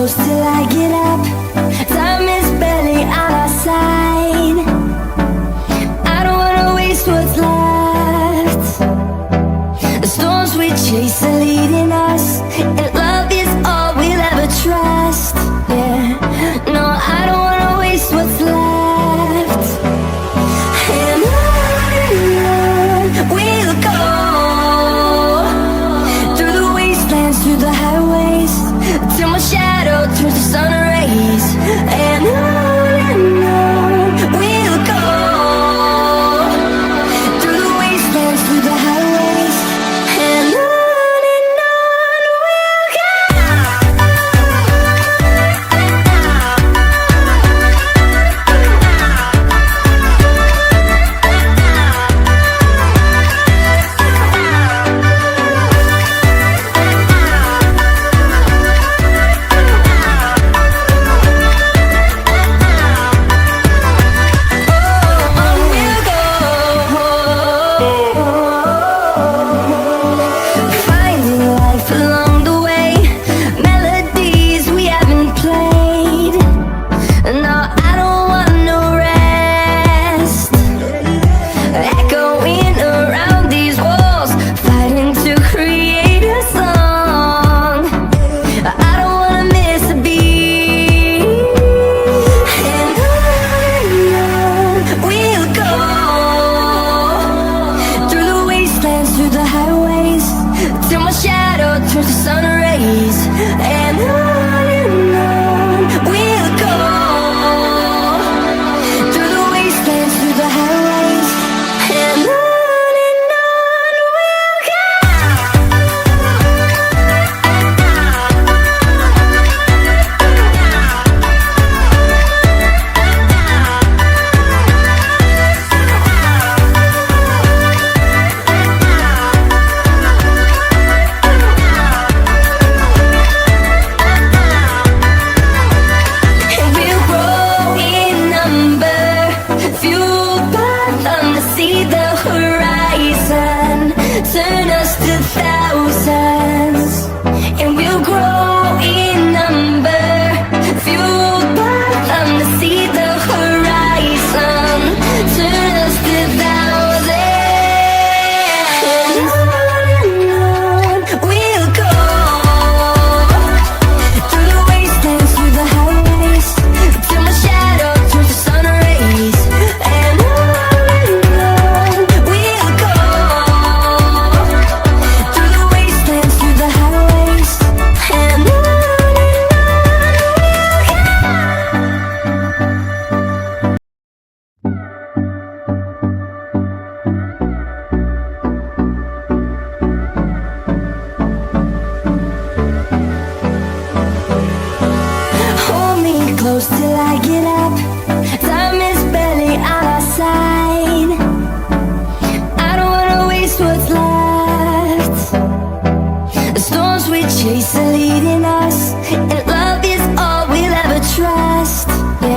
close till I get up. Time is barely on our side. I don't wanna waste what's left. The storms we chase are leading us, and love is all we'll ever trust. Yeah, no, I don't wanna waste what's left. And on we'll go, through the wastelands, through the highways, till my shadow turns to sun rays. And on we'll go, through the wastelands, through the highways, and on we'll go. Finding life along the way, melodies we haven't played. No, I don't want no rest. Echoing around these walls, fighting to create a song. I don't wanna miss a beat. And on we'll go, through the wastelands, through the highways, till my shadow turns to sun rays. And on we'll go, through the wastelands, through the highways, and on we'll go. And we'll grow in number, fueled by them to see the horizon, turn us to thousands. And we'll grow in number, fueled by them to see the horizon, turn us to thousands. And on we'll go, through the wastelands, through the highways, till my shadow turns to sun rays. And on we'll go, through the wastelands, through the highways, and on we'll go. Hold me close till I get up.